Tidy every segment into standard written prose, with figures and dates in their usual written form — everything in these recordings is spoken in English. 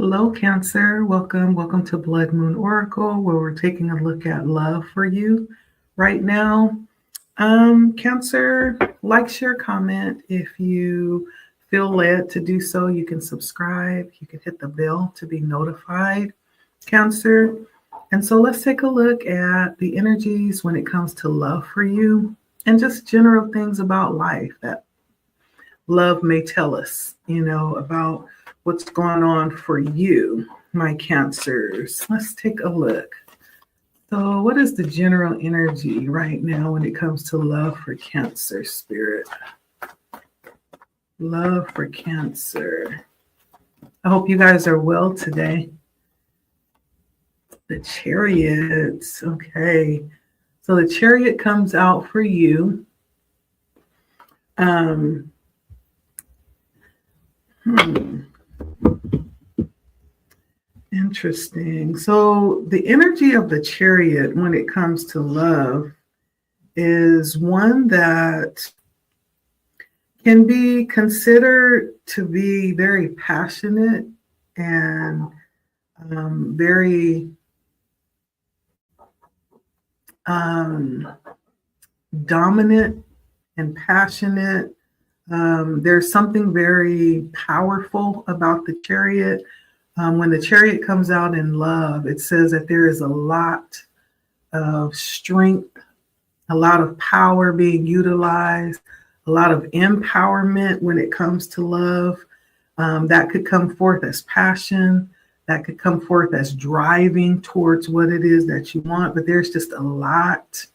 Hello, Cancer. Welcome to Blood Moon Oracle, where we're taking a look at love for you right now. Cancer, like, share, comment. If you feel led to do so, you can subscribe. You can hit the bell to be notified, Cancer. And so let's take a look at the energies when it comes to love for you and just general things about life that love may tell us, about what's going on for you, my Cancers. Let's take a look. So, what is the general energy right now when it comes to love for Cancer, Spirit? Love for Cancer. I hope you guys are well today. The Chariots. Okay. So, the Chariot comes out for you. Interesting. So the energy of the Chariot when it comes to love is one that can be considered to be very passionate and very dominant and passionate. There's something very powerful about the Chariot. When the Chariot comes out in love, it says that there is a lot of strength, a lot of power being utilized, a lot of empowerment when it comes to love. That could come forth as passion, that could come forth as driving towards what it is that you want, but there's just a lot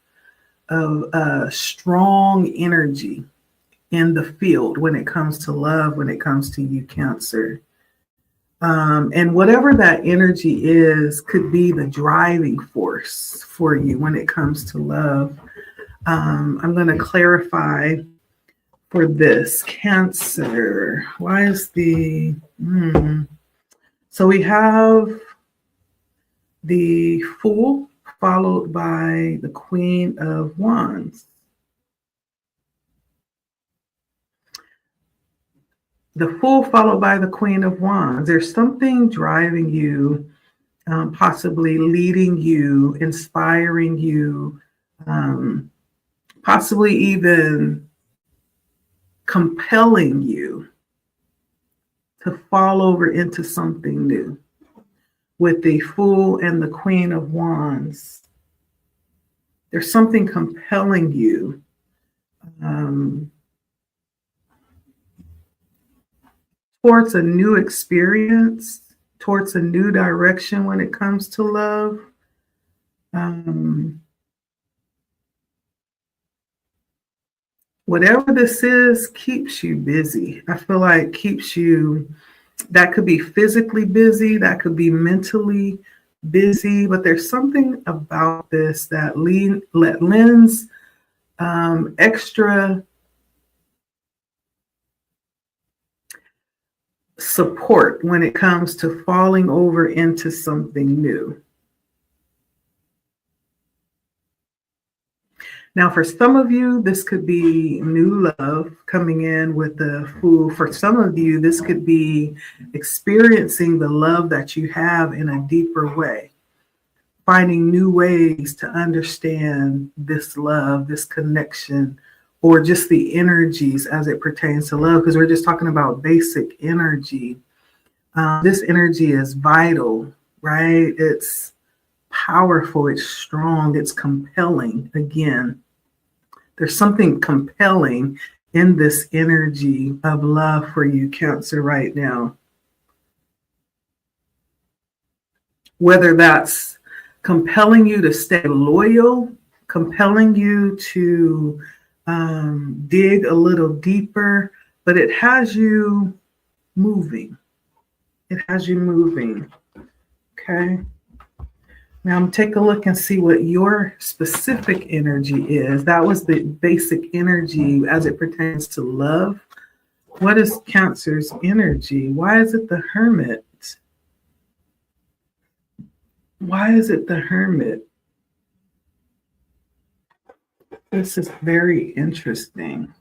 of strong energy in the field when it comes to love, when it comes to you, Cancer. And whatever that energy is could be the driving force for you when it comes to love. I'm going to clarify for this, Cancer. Why is the... So we have the Fool followed by the Queen of Wands. The Fool followed by the Queen of Wands. There's something driving you, possibly leading you, inspiring you, possibly even compelling you to fall over into something new. With the Fool and the Queen of Wands, there's something compelling you. Towards a new experience, towards a new direction when it comes to love. Whatever this is keeps you busy. I feel like keeps you, that could be physically busy, that could be mentally busy, but there's something about this that lends extra support when it comes to falling over into something new. Now, for some of you, this could be new love coming in with the Fool. For some of you, this could be experiencing the love that you have in a deeper way, finding new ways to understand this love, this connection, or just the energies as it pertains to love, because we're just talking about basic energy. This energy is vital, right? It's powerful, it's strong, it's compelling. Again, there's something compelling in this energy of love for you, Cancer, right now. Whether that's compelling you to stay loyal, compelling you to dig a little deeper, but it has you moving. It has you moving. Okay. Now take a look and see what your specific energy is. That was the basic energy as it pertains to love. What is Cancer's energy? Why is it the Hermit? Why is it the Hermit? This is very interesting.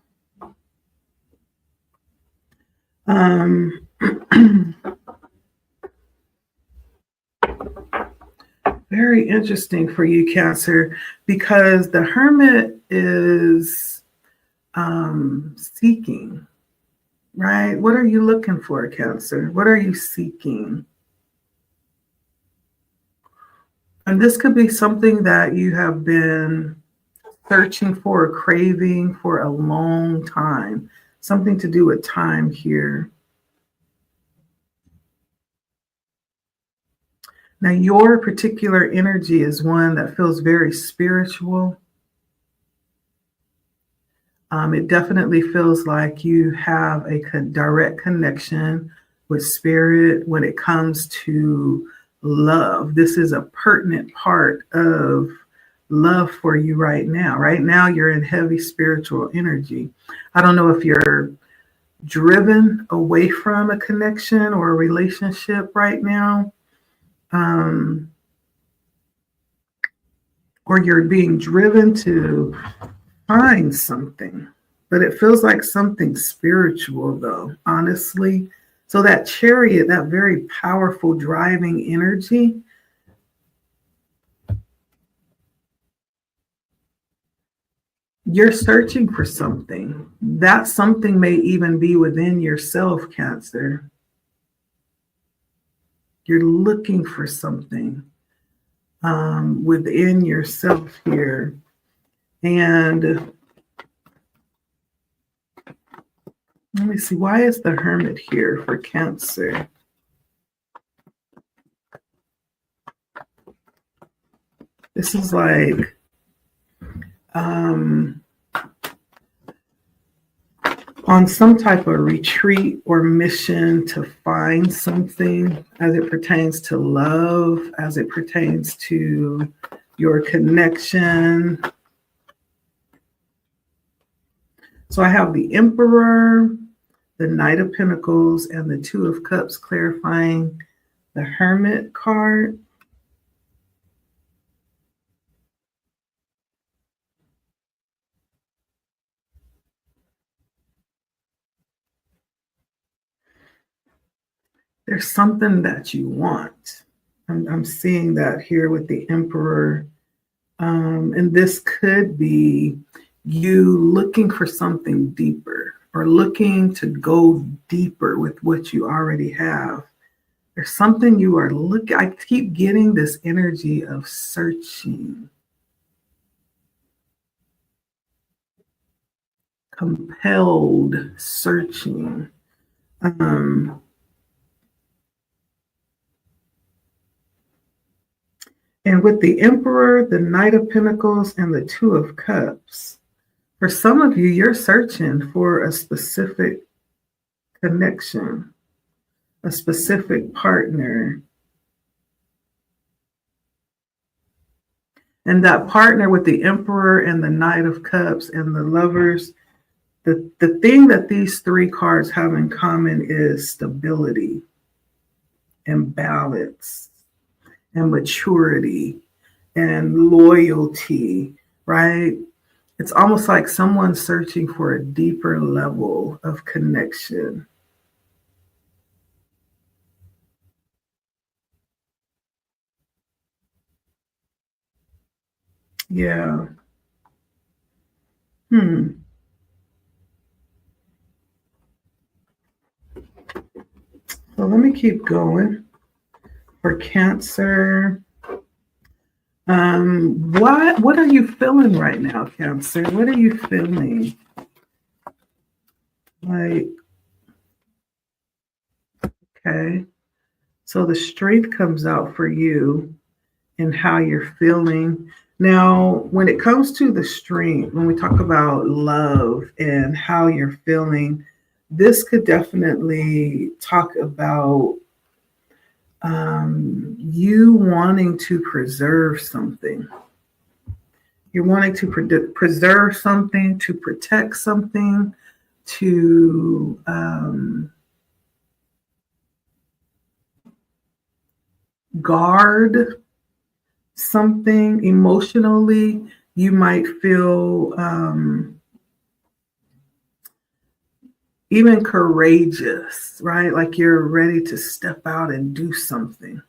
very interesting for you, Cancer, because the Hermit is seeking, right? What are you looking for, Cancer? What are you seeking? And this could be something that you have been searching for, or craving for a long time. Something to do with time here. Now, your particular energy is one that feels very spiritual. It definitely feels like you have a direct connection with spirit when it comes to love. This is a pertinent part of love for you right now. Right now, you're in heavy spiritual energy. I don't know if you're driven away from a connection or a relationship right now, um, or you're being driven to find something, but it feels like something spiritual, though, honestly. So, that chariot, that very powerful driving energy, you're searching for something. That something may even be within yourself, Cancer. You're looking for something within yourself here. And let me see, why is the Hermit here for Cancer? This is like on some type of retreat or mission to find something as it pertains to love, as it pertains to your connection. So I have the Emperor, the Knight of Pentacles, and the Two of Cups clarifying the Hermit card. There's something that you want. I'm seeing that here with the Emperor. And this could be you looking for something deeper or looking to go deeper with what you already have. There's something you are looking. I keep getting this energy of searching, compelled searching. Um, and with the Emperor, the Knight of Pentacles, and the Two of Cups, for some of you, you're searching for a specific connection, a specific partner. And that partner with the Emperor and the Knight of Cups and the Lovers, the thing that these three cards have in common is stability and balance and maturity and loyalty, right? It's almost like someone's searching for a deeper level of connection. Yeah. Hmm. So let me keep going. For Cancer, what are you feeling right now, Cancer? What are you feeling? Like, okay. So the strength comes out for you and how you're feeling. Now, when it comes to the strength, when we talk about love and how you're feeling, this could definitely talk about you wanting to preserve something. You're wanting to preserve something, to protect something, to guard something emotionally. You might feel even courageous, right? Like you're ready to step out and do something.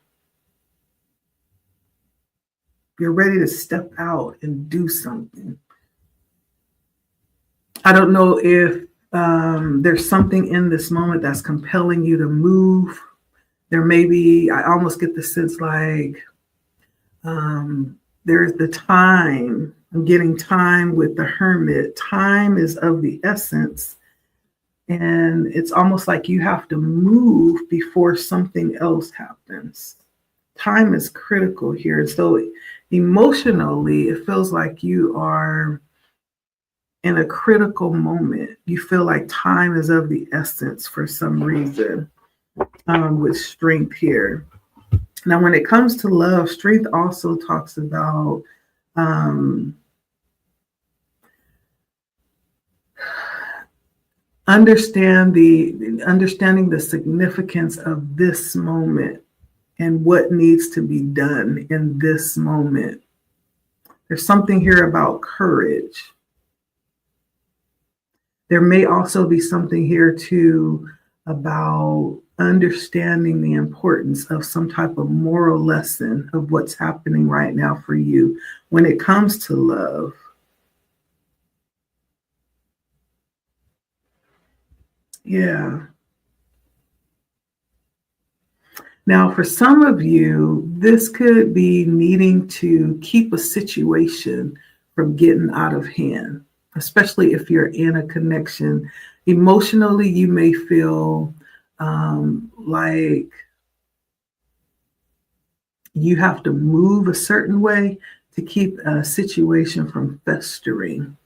You're ready to step out and do something. I don't know if there's something in this moment that's compelling you to move. There may be, I almost get the sense like there's the time. I'm getting time with the hermit. Time is of the essence. And it's almost like you have to move before something else happens. Time is critical here. So emotionally, it feels like you are in a critical moment. You feel like time is of the essence for some reason, with strength here. Now, when it comes to love, strength also talks about understanding the significance of this moment and what needs to be done in this moment. There's something here about courage. There may also be something here too about understanding the importance of some type of moral lesson of what's happening right now for you when it comes to love. Yeah. Now, for some of you, this could be needing to keep a situation from getting out of hand, especially if you're in a connection. Emotionally, you may feel like you have to move a certain way to keep a situation from festering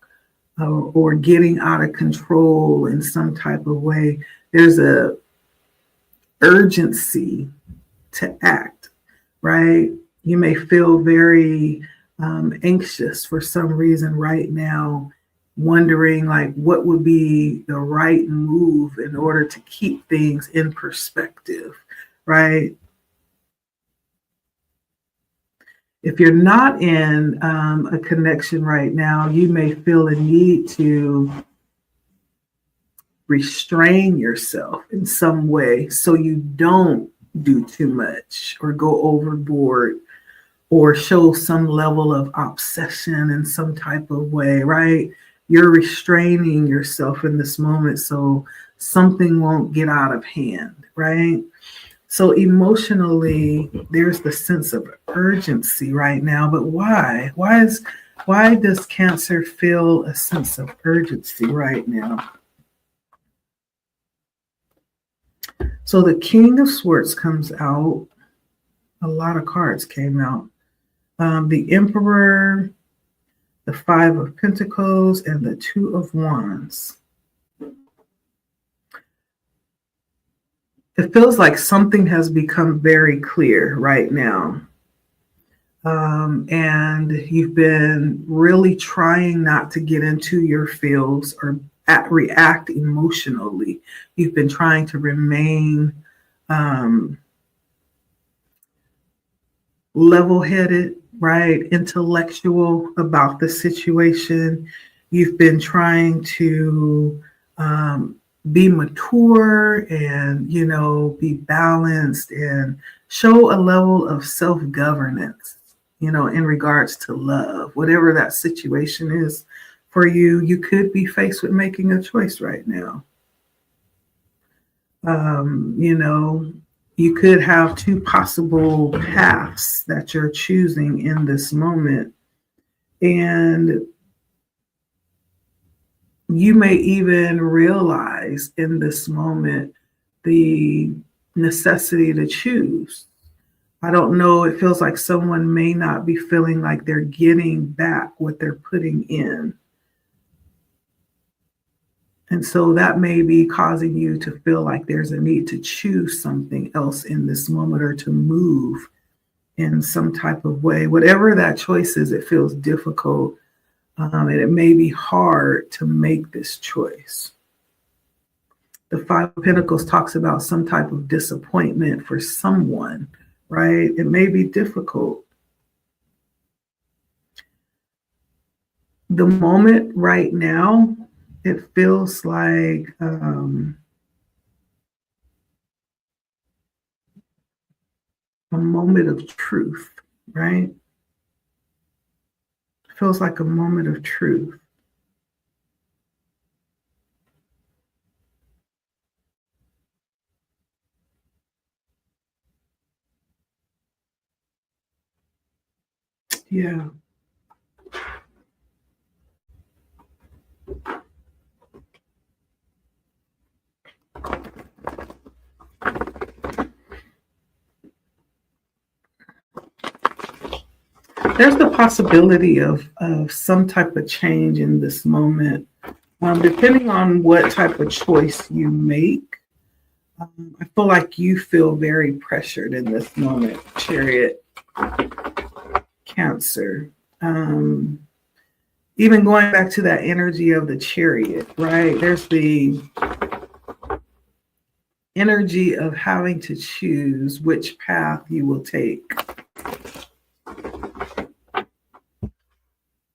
or getting out of control in some type of way. There's a urgency to act, right? You may feel very anxious for some reason right now, wondering like what would be the right move in order to keep things in perspective, right? If you're not in a connection right now, you may feel a need to restrain yourself in some way so you don't do too much or go overboard or show some level of obsession in some type of way, right? You're restraining yourself in this moment so something won't get out of hand, right? So emotionally, there's the sense of urgency right now, but why? Why does Cancer feel a sense of urgency right now? So the King of Swords comes out. A lot of cards came out. The Emperor, the Five of Pentacles, and the Two of Wands. It feels like something has become very clear right now. And you've been really trying not to get into your feels or react emotionally. You've been trying to remain level-headed, right? Intellectual about the situation. You've been trying to be mature and, be balanced and show a level of self-governance, in regards to love. Whatever that situation is for you, you could be faced with making a choice right now. You could have two possible paths that you're choosing in this moment. And you may even realize in this moment the necessity to choose. I don't know. It feels like someone may not be feeling like they're getting back what they're putting in. And so that may be causing you to feel like there's a need to choose something else in this moment or to move in some type of way. Whatever that choice is, it feels difficult. And it may be hard to make this choice. The Five of Pentacles talks about some type of disappointment for someone, right? It may be difficult. The moment right now, it feels like a moment of truth, right? Feels like a moment of truth. Yeah. There's the possibility of some type of change in this moment, depending on what type of choice you make. I feel like you feel very pressured in this moment, Chariot, Cancer. Um, Even going back to that energy of the Chariot, right? There's the energy of having to choose which path you will take,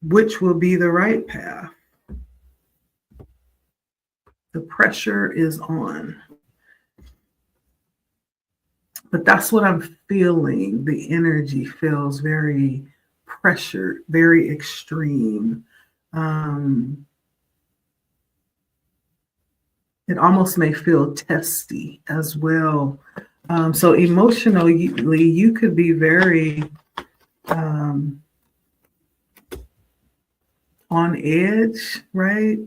which will be the right path. The pressure is on. But that's what I'm feeling. The energy feels very pressured, very extreme. It almost may feel testy as well. So emotionally, you could be very on edge, right?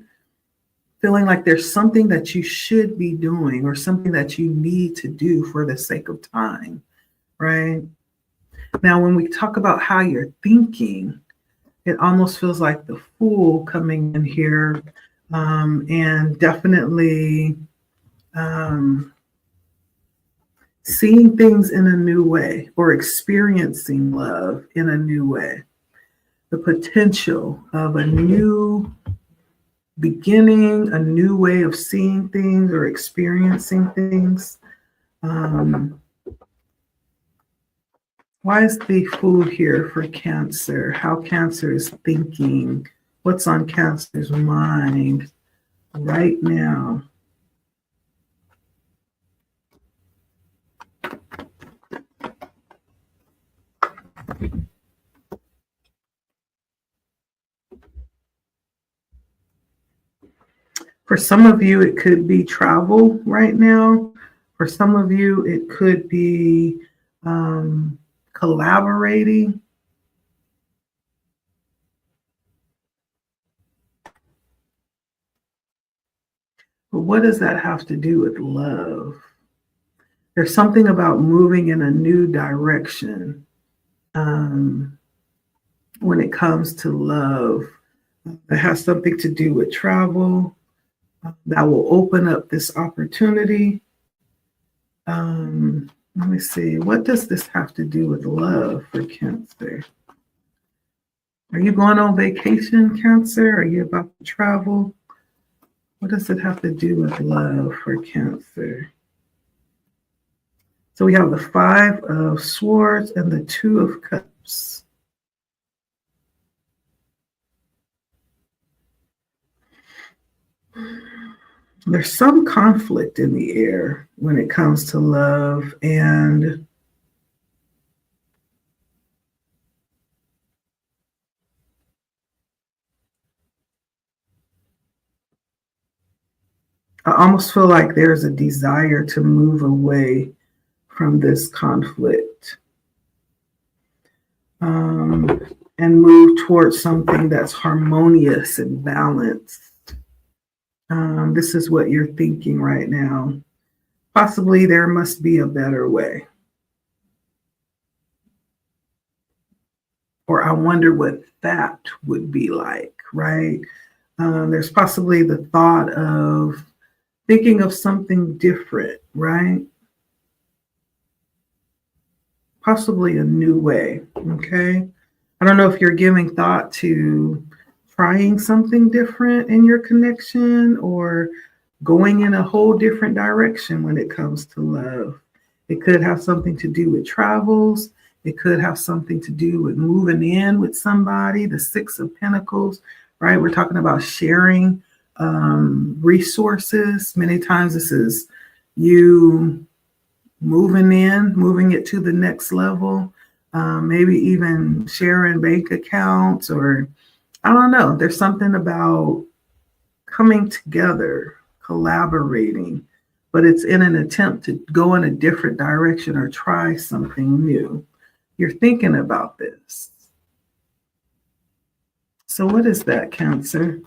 Feeling like there's something that you should be doing or something that you need to do for the sake of time, right? Now, when we talk about how you're thinking, it almost feels like the Fool coming in here, and definitely seeing things in a new way or experiencing love in a new way. The potential of a new beginning, a new way of seeing things or experiencing things. Why is the Fool here for Cancer? How Cancer is thinking? What's on Cancer's mind right now? For some of you, it could be travel right now. For some of you, it could be collaborating. But what does that have to do with love? There's something about moving in a new direction when it comes to love. It has something to do with travel that will open up this opportunity. Let me see. What does this have to do with love for Cancer? Are you going on vacation, Cancer? Are you about to travel? What does it have to do with love for Cancer? So we have the Five of Swords and the Two of Cups. There's some conflict in the air when it comes to love, and I almost feel like there's a desire to move away from this conflict and move towards something that's harmonious and balanced. This is what you're thinking right now. Possibly there must be a better way. Or I wonder what that would be like, right? There's possibly the thought of thinking of something different, right? Possibly a new way, okay? I don't know if you're giving thought to trying something different in your connection or going in a whole different direction when it comes to love. It could have something to do with travels. It could have something to do with moving in with somebody, the Six of Pentacles, right? We're talking about sharing resources. Many times this is you moving it to the next level. maybe even sharing bank accounts, or I don't know. There's something about coming together, collaborating, but it's in an attempt to go in a different direction or try something new. You're thinking about this. So, what is that, Cancer?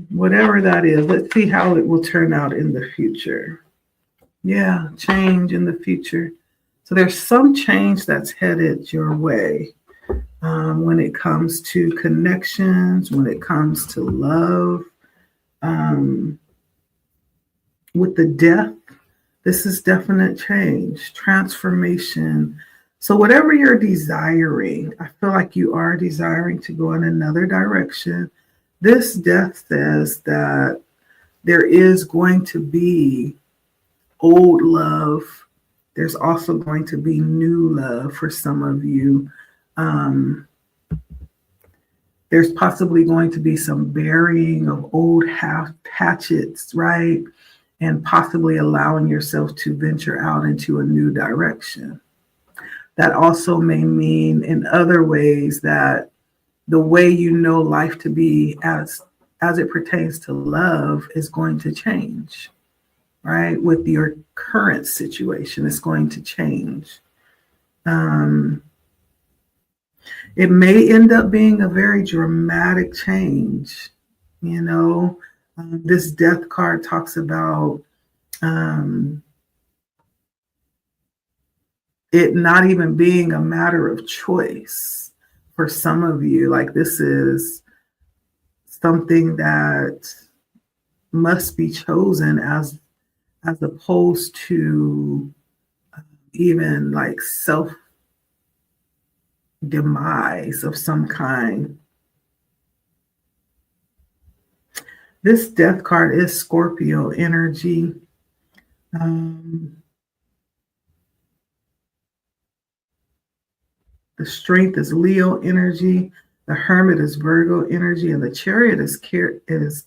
Whatever that is, let's see how it will turn out in the future. Yeah, change in the future. So, there's some change that's headed your way when it comes to connections, when it comes to love. With the death, this is definite change, transformation. So, whatever you're desiring, I feel like you are desiring to go in another direction. This death says that there is going to be old love. There's also going to be new love for some of you. There's possibly going to be some burying of old hatchets, right? And possibly allowing yourself to venture out into a new direction. That also may mean in other ways that the way you know life to be as it pertains to love is going to change, right? With your current situation, it's going to change. It may end up being a very dramatic change. This death card talks about it not even being a matter of choice for some of you. Like, this is something that must be chosen as opposed to even like self demise of some kind. This death card is Scorpio energy. The Strength is Leo energy. The Hermit is Virgo energy. And the Chariot is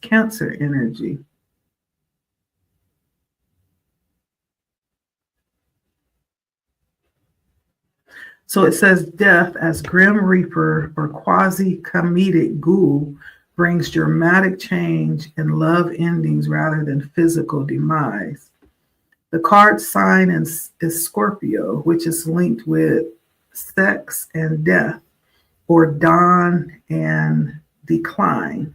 Cancer energy. So it says death as Grim Reaper or quasi-comedic ghoul brings dramatic change and love endings rather than physical demise. The card sign is Scorpio, which is linked with sex and death, or dawn and decline.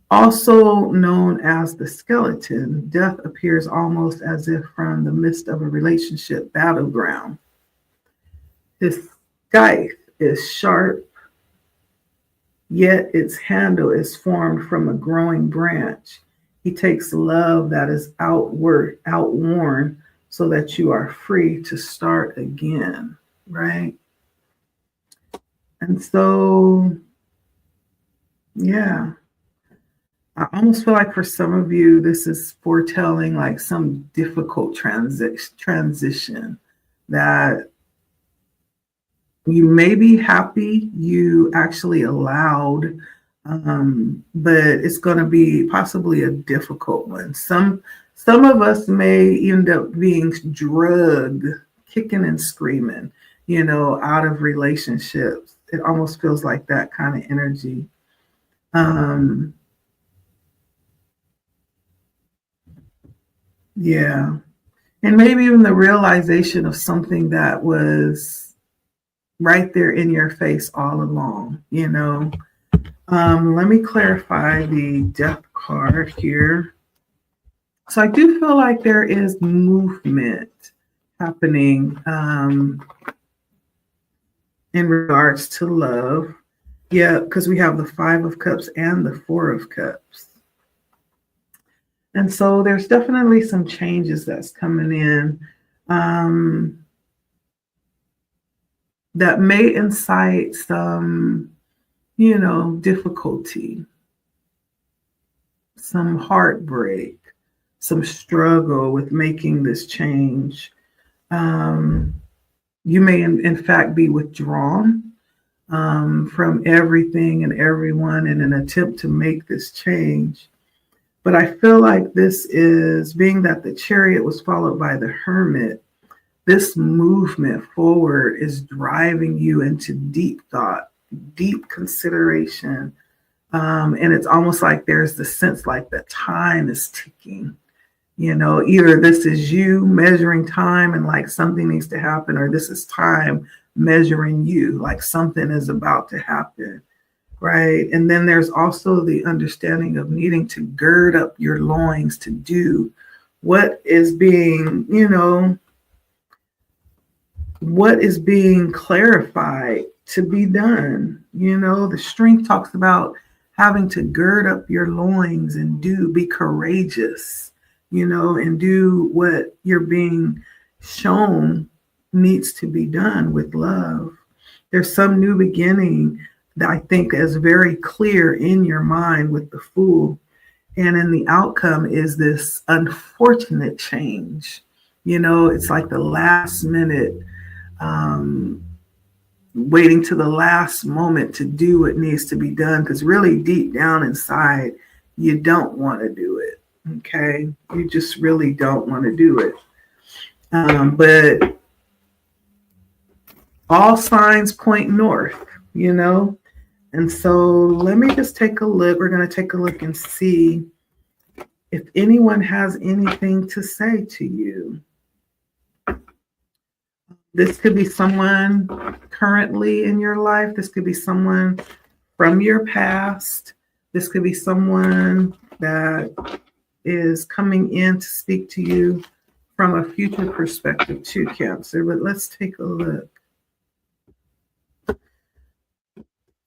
Also known as the skeleton, death appears almost as if from the midst of a relationship battleground. His scythe is sharp, yet its handle is formed from a growing branch. He takes love that is outworn so that you are free to start again, right? And so, yeah, I almost feel like for some of you, this is foretelling like some difficult transition that you may be happy you actually allowed, but it's going to be possibly a difficult one. Some of us may end up being drugged, kicking and screaming, out of relationships. It almost feels like that kind of energy. Yeah. And maybe even the realization of something that was right there in your face all along, Let me clarify the death card here. So I do feel like there is movement happening in regards to love. Yeah, because we have the 5 of Cups and the 4 of Cups. And so there's definitely some changes that's coming in that may incite some, difficulty, some heartbreak, some struggle with making this change. You may, in fact, be withdrawn from everything and everyone in an attempt to make this change. But I feel like this is, being that the Chariot was followed by the Hermit, This movement forward is driving you into deep thought, deep consideration. And it's almost like there's the sense like the time is ticking. Either this is you measuring time and like something needs to happen, or this is time measuring you, like something is about to happen. Right. And then there's also the understanding of needing to gird up your loins to do what is being, what is being clarified to be done. The strength talks about having to gird up your loins and be courageous, and do what you're being shown needs to be done with love. There's some new beginning that I think is very clear in your mind with the Fool. And then the outcome is this unfortunate change. It's like the last minute, waiting to the last moment to do what needs to be done. Because really deep down inside, you don't want to do it. Okay. You just really don't want to do it. But all signs point north, And so let me just take a look. We're going to take a look and see if anyone has anything to say to you. This could be someone currently in your life. This could be someone from your past. This could be someone that is coming in to speak to you from a future perspective too, Cancer. But let's take a look.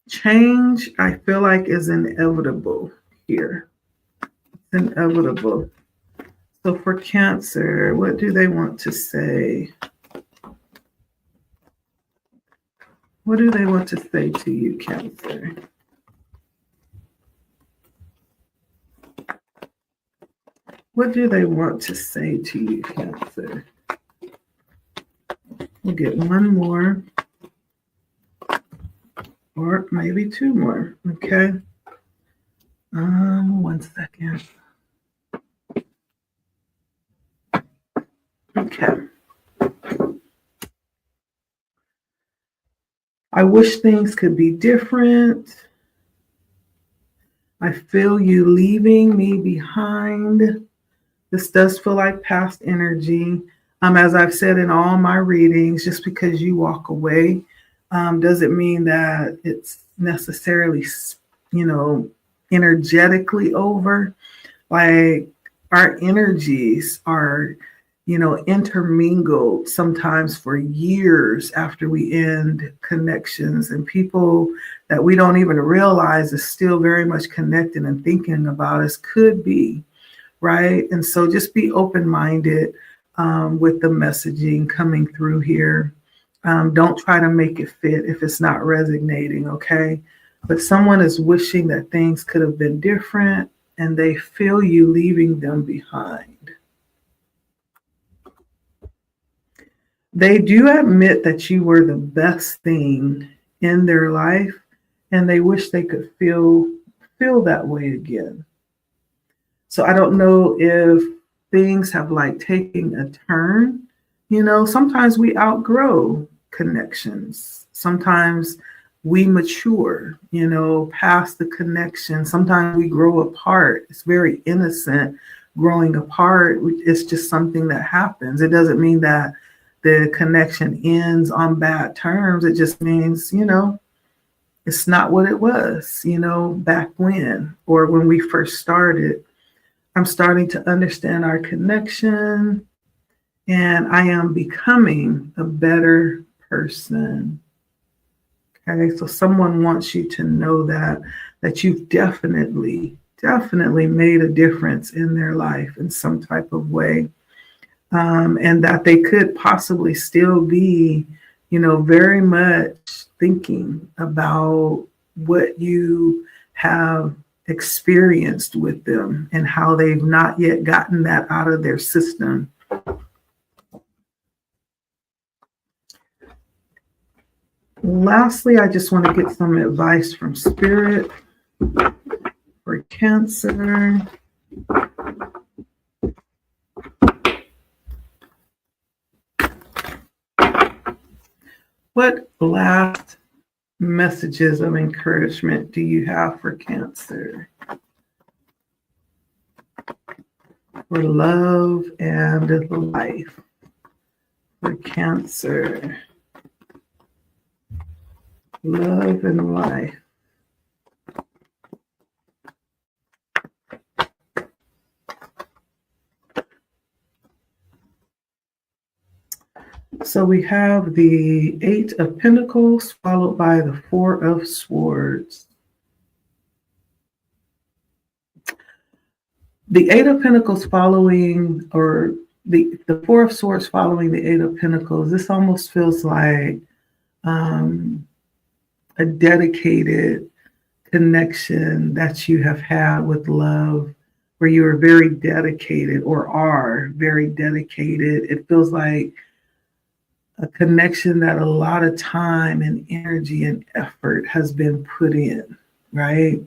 Change, I feel like, is inevitable here. It's inevitable. So for Cancer, what do they want to say? What do they want to say to you, Cancer? What do they want to say to you, Cancer? We'll get one more. Or maybe two more, okay? One second. Okay. I wish things could be different. I feel you leaving me behind. This does feel like past energy. As I've said in all my readings, just because you walk away, doesn't mean that it's necessarily, energetically over. Like our energies are, intermingled sometimes for years after we end connections, and people that we don't even realize is still very much connected and thinking about us could be, right? And so just be open-minded with the messaging coming through here. Don't try to make it fit if it's not resonating, okay? But someone is wishing that things could have been different, and they feel you leaving them behind. They do admit that you were the best thing in their life, and they wish they could feel that way again. So I don't know if things have like taken a turn. Sometimes we outgrow connections. Sometimes we mature, past the connection. Sometimes we grow apart. It's very innocent growing apart. It's just something that happens. It doesn't mean that the connection ends on bad terms. It just means, it's not what it was, back when, or when we first started. I'm starting to understand our connection, and I am becoming a better person. Okay, so someone wants you to know that you've definitely made a difference in their life in some type of way, and that they could possibly still be, very much thinking about what you have experienced with them and how they've not yet gotten that out of their system. Lastly, I just want to get some advice from Spirit for Cancer. What last messages of encouragement do you have for Cancer? For love and life. For Cancer. Love and life. So we have the Eight of Pentacles followed by the Four of Swords. The Eight of Pentacles following, or the Four of Swords following the Eight of Pentacles, this almost feels like a dedicated connection that you have had with love, where you are very dedicated or are very dedicated. It feels like a connection that a lot of time and energy and effort has been put in, right?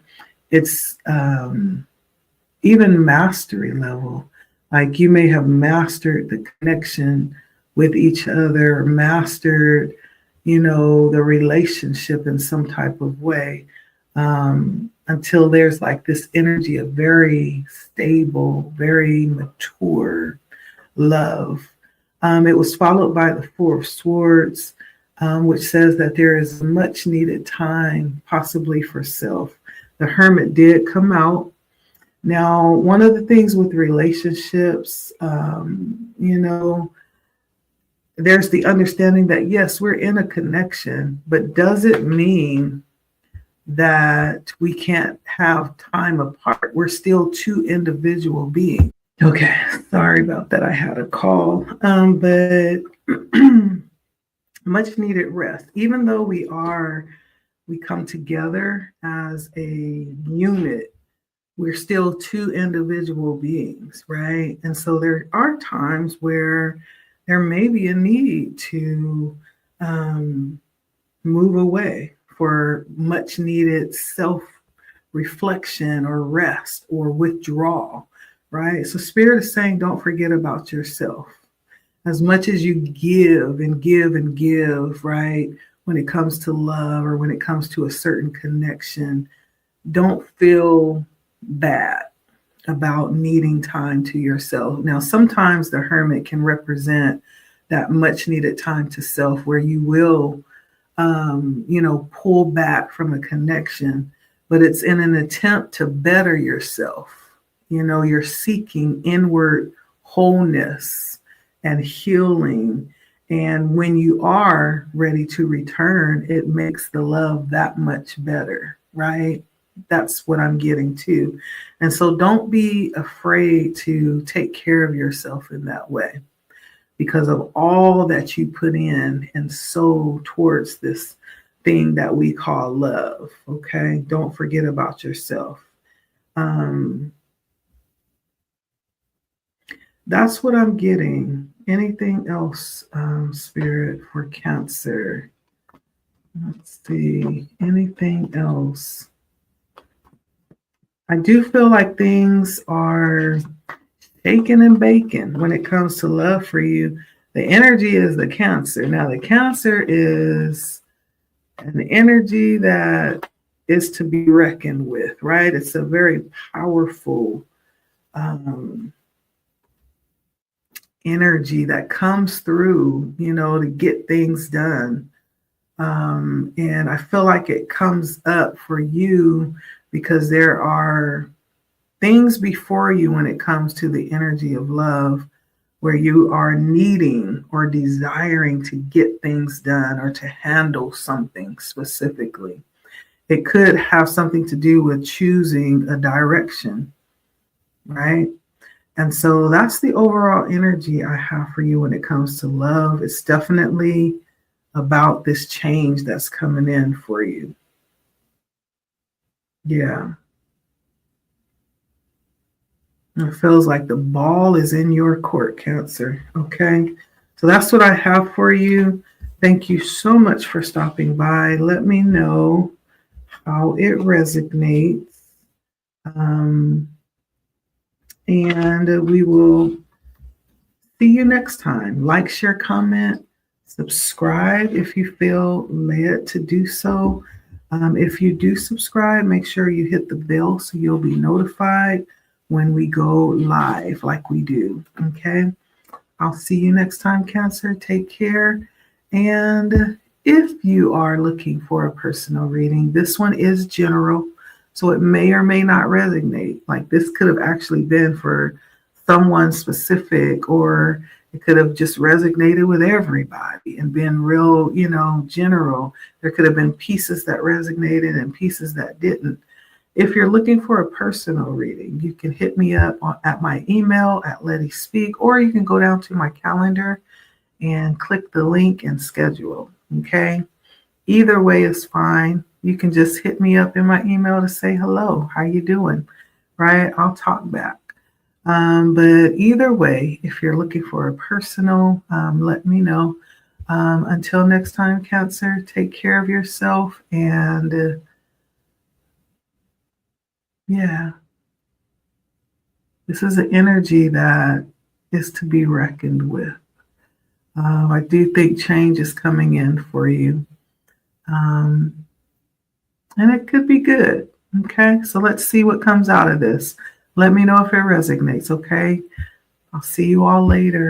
It's even mastery level. Like you may have mastered the connection with each other, mastered, the relationship in some type of way, until there's like this energy of very stable, very mature love. It was followed by the Four of Swords, which says that there is much needed time, possibly for self. The Hermit did come out. Now, one of the things with relationships, there's the understanding that, yes, we're in a connection, but does it mean that we can't have time apart? We're still two individual beings. Okay, sorry about that. I had a call, but much needed rest. Even though we come together as a unit, we're still two individual beings, right? And so there are times where there may be a need to move away for much needed self-reflection or rest or withdrawal, right? So Spirit is saying, don't forget about yourself. As much as you give and give and give, right? When it comes to love or when it comes to a certain connection, don't feel bad about needing time to yourself. Now, sometimes the Hermit can represent that much needed time to self where you will, pull back from a connection, but it's in an attempt to better yourself. You're seeking inward wholeness and healing. And when you are ready to return, it makes the love that much better, right? That's what I'm getting to. And so don't be afraid to take care of yourself in that way because of all that you put in and sow towards this thing that we call love. Okay. Don't forget about yourself. That's what I'm getting. Anything else, Spirit, for Cancer? Let's see. Anything else? I do feel like things are shaking and baking when it comes to love for you. The energy is the Cancer. Now, the Cancer is an energy that is to be reckoned with, right? It's a very powerful energy that comes through, to get things done. And I feel like it comes up for you because there are things before you when it comes to the energy of love where you are needing or desiring to get things done or to handle something specifically. It could have something to do with choosing a direction, right? And so that's the overall energy I have for you when it comes to love. It's definitely about this change that's coming in for you. Yeah. It feels like the ball is in your court, Cancer. Okay. So that's what I have for you. Thank you so much for stopping by. Let me know how it resonates. And we will see you next time. Like, share, comment, subscribe. subscribe if you feel led to do so. If you do subscribe, make sure you hit the bell so you'll be notified when we go live like we do. Okay. I'll see you next time, Cancer. Take care. And if you are looking for a personal reading, this one is general, so it may or may not resonate. Like this could have actually been for someone specific, or it could have just resonated with everybody and been real, general. There could have been pieces that resonated and pieces that didn't. If you're looking for a personal reading, you can hit me up at my email at LettiSpeak, or you can go down to my calendar and click the link and schedule. Okay. Either way is fine. You can just hit me up in my email to say hello. How you doing? Right? I'll talk back. But either way, if you're looking for a personal, let me know. Until next time, Cancer, take care of yourself. And yeah, this is an energy that is to be reckoned with. I do think change is coming in for you. And it could be good. Okay, so let's see what comes out of this. Let me know if it resonates. Okay, I'll see you all later.